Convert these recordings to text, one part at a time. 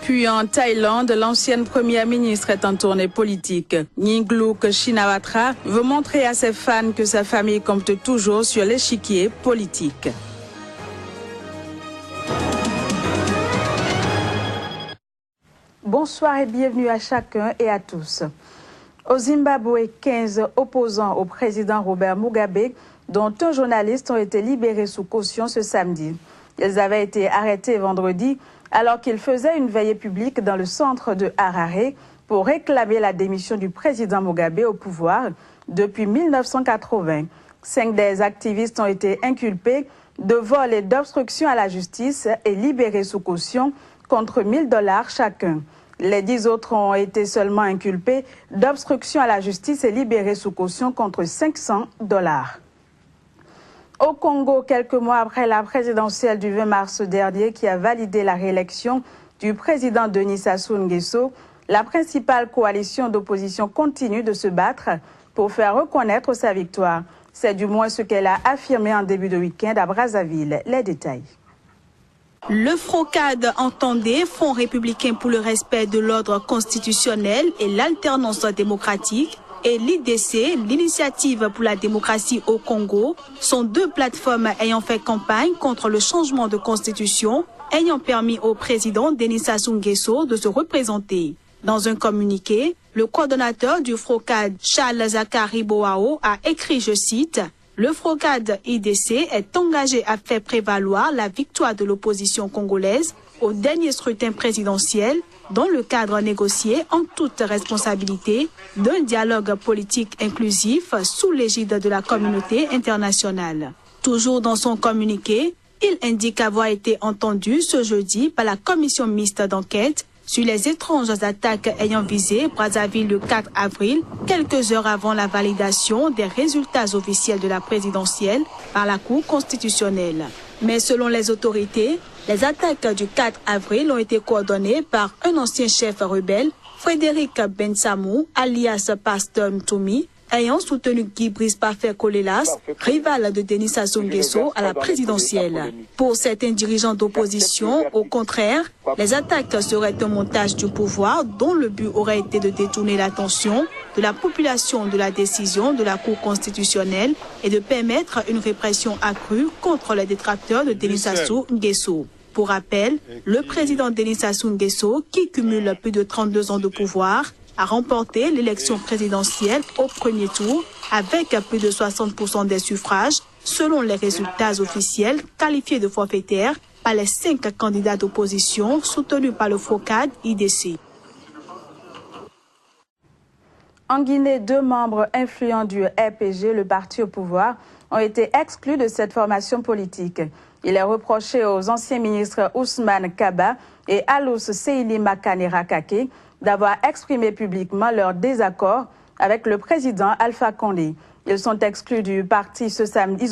Puis en Thaïlande, l'ancienne première ministre est en tournée politique. Yingluck Shinawatra veut montrer à ses fans que sa famille compte toujours sur l'échiquier politique. Bonsoir et bienvenue à chacun et à tous. Au Zimbabwe, 15 opposants au président Robert Mugabe, dont un journaliste, ont été libérés sous caution ce samedi. Ils avaient été arrêtés vendredi alors qu'ils faisaient une veillée publique dans le centre de Harare pour réclamer la démission du président Mugabe au pouvoir depuis 1980. 5 des activistes ont été inculpés de vol et d'obstruction à la justice et libérés sous caution contre $1000 chacun. Les 10 autres ont été seulement inculpés d'obstruction à la justice et libérés sous caution contre $500. Au Congo, quelques mois après la présidentielle du 20 mars dernier qui a validé la réélection du président Denis Sassou Nguesso, la principale coalition d'opposition continue de se battre pour faire reconnaître sa victoire. C'est du moins ce qu'elle a affirmé en début de week-end à Brazzaville. Les détails. Le FROCAD entendait Front républicain pour le respect de l'ordre constitutionnel et l'alternance démocratique, et l'IDC, l'Initiative pour la démocratie au Congo, sont 2 plateformes ayant fait campagne contre le changement de constitution, ayant permis au président Denis Sassou Nguesso de se représenter. Dans un communiqué, le coordonnateur du FROCAD, Charles Zakari Boao, a écrit, je cite, « Le FROCAD IDC est engagé à faire prévaloir la victoire de l'opposition congolaise au dernier scrutin présidentiel dans le cadre négocié en toute responsabilité d'un dialogue politique inclusif sous l'égide de la communauté internationale. » Toujours dans son communiqué, il indique avoir été entendu ce jeudi par la commission mixte d'enquête sur les étranges attaques ayant visé Brazzaville le 4 avril, quelques heures avant la validation des résultats officiels de la présidentielle par la Cour constitutionnelle. Mais selon les autorités, les attaques du 4 avril ont été coordonnées par un ancien chef rebelle, Frédéric Bensamou, alias Pasteur Mtoumi, ayant soutenu Guy Brice Parfait Kolelas, rival de Denis Sassou Nguesso à la présidentielle. Pour certains dirigeants d'opposition, au contraire, les attaques seraient un montage du pouvoir dont le but aurait été de détourner l'attention de la population de la décision de la Cour constitutionnelle et de permettre une répression accrue contre les détracteurs de Denis Sassou Nguesso. Pour rappel, le président Denis Sassou Nguesso, qui cumule plus de 32 ans de pouvoir, a remporté l'élection présidentielle au premier tour avec plus de 60% des suffrages, selon les résultats officiels qualifiés de forfaitaires par les 5 candidats d'opposition soutenus par le FROCAD IDC. En Guinée, 2 membres influents du RPG, le parti au pouvoir, ont été exclus de cette formation politique. Il est reproché aux anciens ministres Ousmane Kaba et Alous Seili Makane Rakake d'avoir exprimé publiquement leur désaccord avec le président Alpha Condé. Ils ont été exclus du parti ce samedi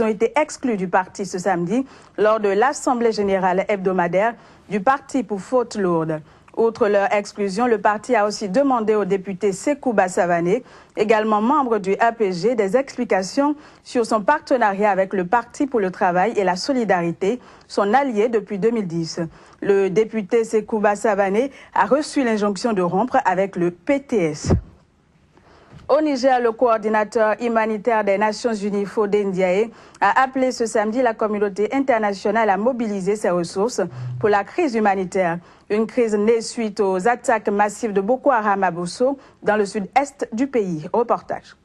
lors de l'Assemblée générale hebdomadaire du parti pour faute lourde. Outre leur exclusion, le parti a aussi demandé au député Sékou Bassavané, également membre du APG, des explications sur son partenariat avec le Parti pour le travail et la solidarité, son allié depuis 2010. Le député Sékou Bassavané a reçu l'injonction de rompre avec le PTS. Au Niger, le coordinateur humanitaire des Nations Unies, Fodé Ndiaye, a appelé ce samedi la communauté internationale à mobiliser ses ressources pour la crise humanitaire. Une crise née suite aux attaques massives de Boko Haram à Bosso, dans le sud-est du pays. Reportage.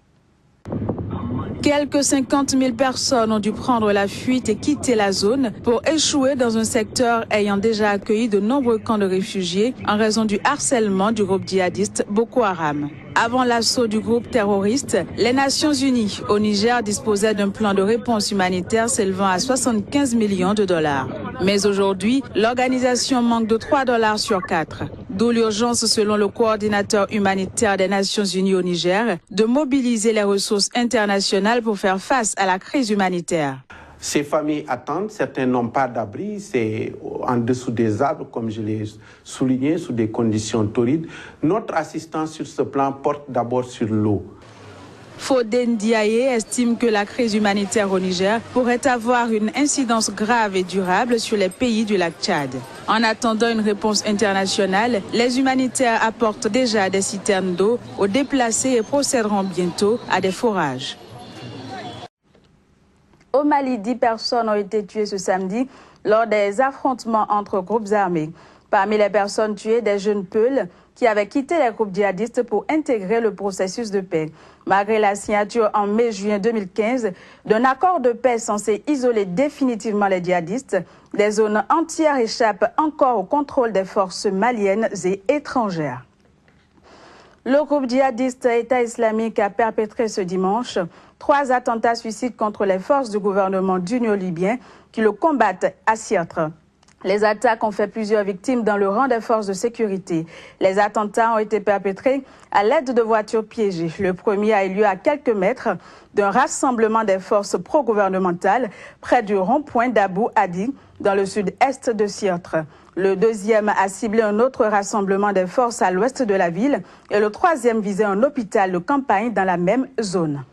Quelques 50 000 personnes ont dû prendre la fuite et quitter la zone pour échouer dans un secteur ayant déjà accueilli de nombreux camps de réfugiés en raison du harcèlement du groupe djihadiste Boko Haram. Avant l'assaut du groupe terroriste, les Nations Unies au Niger disposaient d'un plan de réponse humanitaire s'élevant à 75 millions de dollars. Mais aujourd'hui, l'organisation manque de $3 sur 4. D'où l'urgence, selon le coordinateur humanitaire des Nations Unies au Niger, de mobiliser les ressources internationales pour faire face à la crise humanitaire. Ces familles attendent, certains n'ont pas d'abri, c'est en dessous des arbres, comme je l'ai souligné, sous des conditions torrides. Notre assistance sur ce plan porte d'abord sur l'eau. Fodé Ndiaye estime que la crise humanitaire au Niger pourrait avoir une incidence grave et durable sur les pays du lac Tchad. En attendant une réponse internationale, les humanitaires apportent déjà des citernes d'eau aux déplacés et procéderont bientôt à des forages. Au Mali, 10 personnes ont été tuées ce samedi lors des affrontements entre groupes armés. Parmi les personnes tuées, des jeunes Peuls qui avaient quitté les groupes djihadistes pour intégrer le processus de paix. Malgré la signature en mai-juin 2015 d'un accord de paix censé isoler définitivement les djihadistes, des zones entières échappent encore au contrôle des forces maliennes et étrangères. Le groupe djihadiste État islamique a perpétré ce dimanche 3 attentats suicides contre les forces du gouvernement d'Union libyen qui le combattent à Sirte. Les attaques ont fait plusieurs victimes dans le rang des forces de sécurité. Les attentats ont été perpétrés à l'aide de voitures piégées. Le premier a eu lieu à quelques mètres d'un rassemblement des forces pro-gouvernementales près du rond-point d'Abou Hadi, dans le sud-est de Sirte. Le deuxième a ciblé un autre rassemblement des forces à l'ouest de la ville et le troisième visait un hôpital de campagne dans la même zone.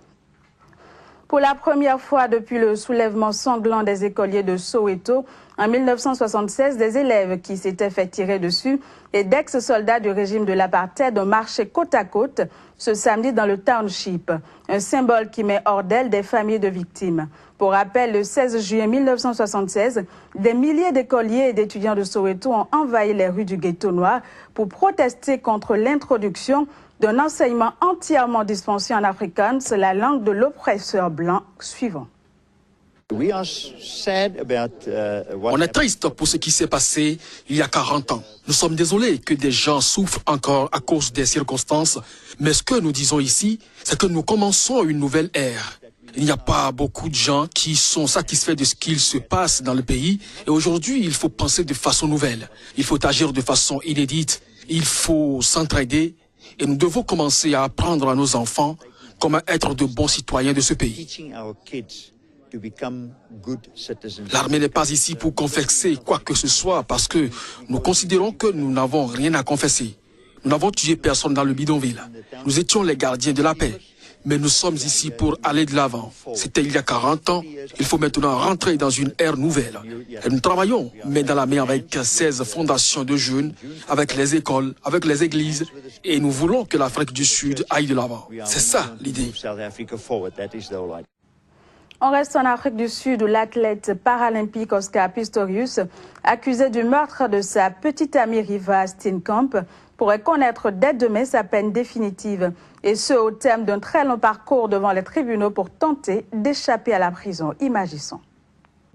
Pour la première fois depuis le soulèvement sanglant des écoliers de Soweto, en 1976, des élèves qui s'étaient fait tirer dessus et d'ex-soldats du régime de l'apartheid ont marché côte à côte ce samedi dans le township, un symbole qui met hors d'elle des familles de victimes. Pour rappel, le 16 juillet 1976, des milliers d'écoliers et d'étudiants de Soweto ont envahi les rues du ghetto noir pour protester contre l'introduction d'un enseignement entièrement dispensé en afrikaans, la langue de l'oppresseur blanc suivant. On est triste pour ce qui s'est passé il y a 40 ans. Nous sommes désolés que des gens souffrent encore à cause des circonstances, mais ce que nous disons ici, c'est que nous commençons une nouvelle ère. Il n'y a pas beaucoup de gens qui sont satisfaits de ce qu'il se passe dans le pays, et aujourd'hui, il faut penser de façon nouvelle. Il faut agir de façon inédite, il faut s'entraider, et nous devons commencer à apprendre à nos enfants comment être de bons citoyens de ce pays. L'armée n'est pas ici pour confesser quoi que ce soit parce que nous considérons que nous n'avons rien à confesser. Nous n'avons tué personne dans le bidonville. Nous étions les gardiens de la paix. Mais nous sommes ici pour aller de l'avant. C'était il y a 40 ans. Il faut maintenant rentrer dans une ère nouvelle. Et nous travaillons main dans la main avec 16 fondations de jeunes, avec les écoles, avec les églises. Et nous voulons que l'Afrique du Sud aille de l'avant. C'est ça l'idée. On reste en Afrique du Sud où l'athlète paralympique Oscar Pistorius, accusé du meurtre de sa petite amie Riva Steenkamp, pourrait connaître dès demain sa peine définitive. Et ce, au terme d'un très long parcours devant les tribunaux pour tenter d'échapper à la prison. Imaginons.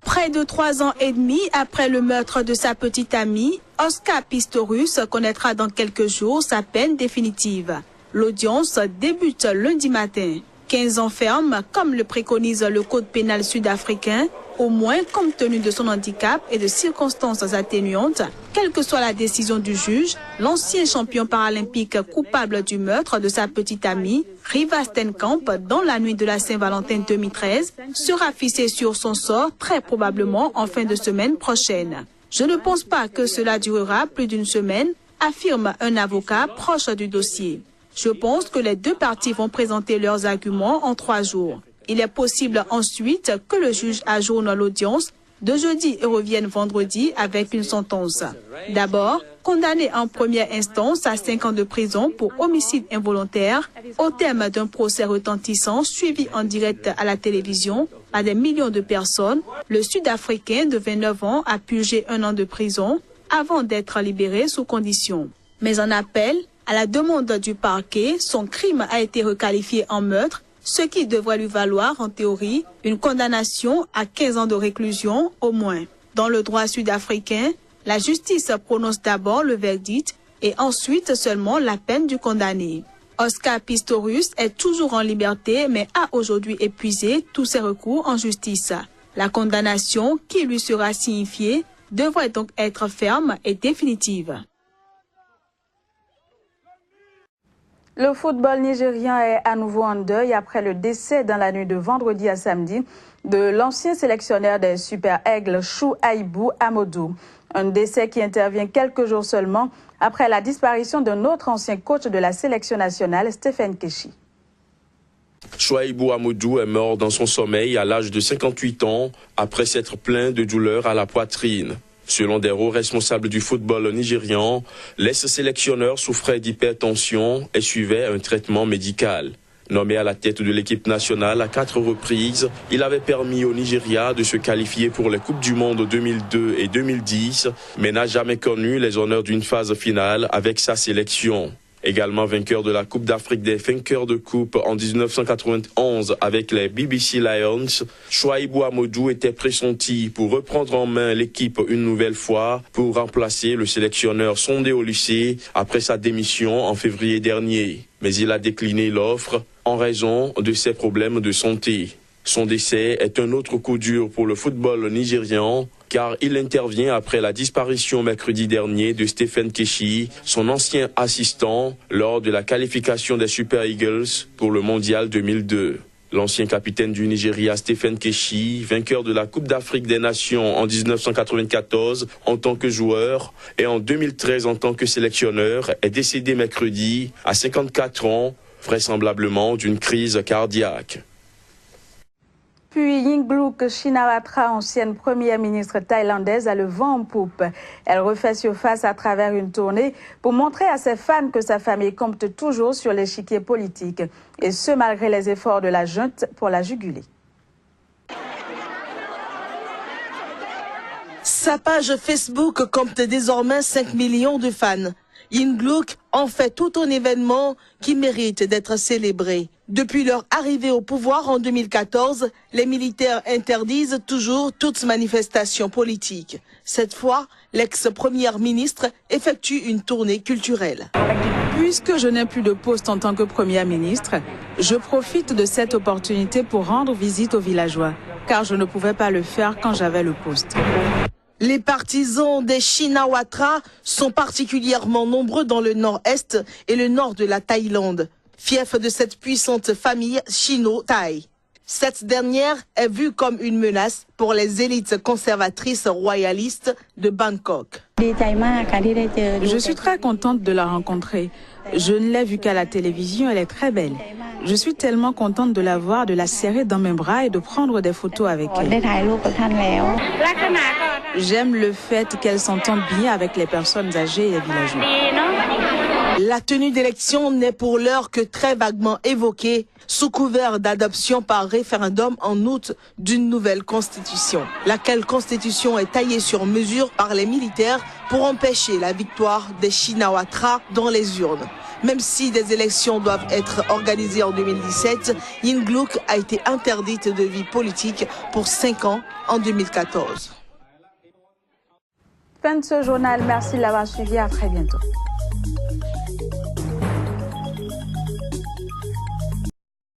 Près de 3 ans et demi après le meurtre de sa petite amie, Oscar Pistorius connaîtra dans quelques jours sa peine définitive. L'audience débute lundi matin. 15 ans ferme, comme le préconise le code pénal sud-africain, au moins compte tenu de son handicap et de circonstances atténuantes. Quelle que soit la décision du juge, l'ancien champion paralympique coupable du meurtre de sa petite amie, Riva Steenkamp, dans la nuit de la Saint-Valentin 2013, sera fixé sur son sort très probablement en fin de semaine prochaine. Je ne pense pas que cela durera plus d'une semaine, affirme un avocat proche du dossier. Je pense que les deux parties vont présenter leurs arguments en 3 jours. Il est possible ensuite que le juge ajourne l'audience de jeudi et revienne vendredi avec une sentence. D'abord, condamné en première instance à 5 ans de prison pour homicide involontaire, au terme d'un procès retentissant suivi en direct à la télévision par des millions de personnes, le Sud-Africain de 29 ans a purgé 1 an de prison avant d'être libéré sous condition. Mais en appel, à la demande du parquet, son crime a été requalifié en meurtre, ce qui devrait lui valoir, en théorie, une condamnation à 15 ans de réclusion au moins. Dans le droit sud-africain, la justice prononce d'abord le verdict et ensuite seulement la peine du condamné. Oscar Pistorius est toujours en liberté mais a aujourd'hui épuisé tous ses recours en justice. La condamnation qui lui sera signifiée devrait donc être ferme et définitive. Le football nigérien est à nouveau en deuil après le décès dans la nuit de vendredi à samedi de l'ancien sélectionneur des Super Eagles, Chouaïbou Amadou. Un décès qui intervient quelques jours seulement après la disparition d'un autre ancien coach de la sélection nationale, Stephen Keshi. Chouaïbou Amadou est mort dans son sommeil à l'âge de 58 ans après s'être plaint de douleurs à la poitrine. Selon des hauts responsables du football nigérian, l'ex-sélectionneur souffrait d'hypertension et suivait un traitement médical. Nommé à la tête de l'équipe nationale à 4 reprises, il avait permis au Nigeria de se qualifier pour les Coupes du Monde 2002 et 2010, mais n'a jamais connu les honneurs d'une phase finale avec sa sélection. Également vainqueur de la Coupe d'Afrique des vainqueurs de coupe en 1991 avec les BBC Lions, Chouaïbou Amadou était pressenti pour reprendre en main l'équipe une nouvelle fois pour remplacer le sélectionneur Sondé Olyssé après sa démission en février dernier. Mais il a décliné l'offre en raison de ses problèmes de santé. Son décès est un autre coup dur pour le football nigérian, car il intervient après la disparition mercredi dernier de Stephen Keshi, son ancien assistant, lors de la qualification des Super Eagles pour le Mondial 2002. L'ancien capitaine du Nigeria, Stephen Keshi, vainqueur de la Coupe d'Afrique des Nations en 1994 en tant que joueur et en 2013 en tant que sélectionneur, est décédé mercredi à 54 ans, vraisemblablement d'une crise cardiaque. Puis Yingluck Shinawatra, ancienne première ministre thaïlandaise, a le vent en poupe. Elle refait surface à travers une tournée pour montrer à ses fans que sa famille compte toujours sur l'échiquier politique. Et ce, malgré les efforts de la junte pour la juguler. Sa page Facebook compte désormais 5 millions de fans. Yingluck en fait tout un événement qui mérite d'être célébré. Depuis leur arrivée au pouvoir en 2014, les militaires interdisent toujours toute manifestation politique. Cette fois, l'ex-première ministre effectue une tournée culturelle. Puisque je n'ai plus de poste en tant que première ministre, je profite de cette opportunité pour rendre visite aux villageois, car je ne pouvais pas le faire quand j'avais le poste. Les partisans des Shinawatra sont particulièrement nombreux dans le nord-est et le nord de la Thaïlande, fief de cette puissante famille chino-thaï. Cette dernière est vue comme une menace pour les élites conservatrices royalistes de Bangkok. Je suis très contente de la rencontrer. Je ne l'ai vue qu'à la télévision, elle est très belle. Je suis tellement contente de la voir, de la serrer dans mes bras et de prendre des photos avec elle. J'aime le fait qu'elle s'entende bien avec les personnes âgées et les villageois. La tenue d'élection n'est pour l'heure que très vaguement évoquée, sous couvert d'adoption par référendum en août d'une nouvelle constitution. Laquelle constitution est taillée sur mesure par les militaires pour empêcher la victoire des Shinawatra dans les urnes. Même si des élections doivent être organisées en 2017, Yingluck a été interdite de vie politique pour 5 ans en 2014. Fin de ce journal, merci de l'avoir suivi, à très bientôt.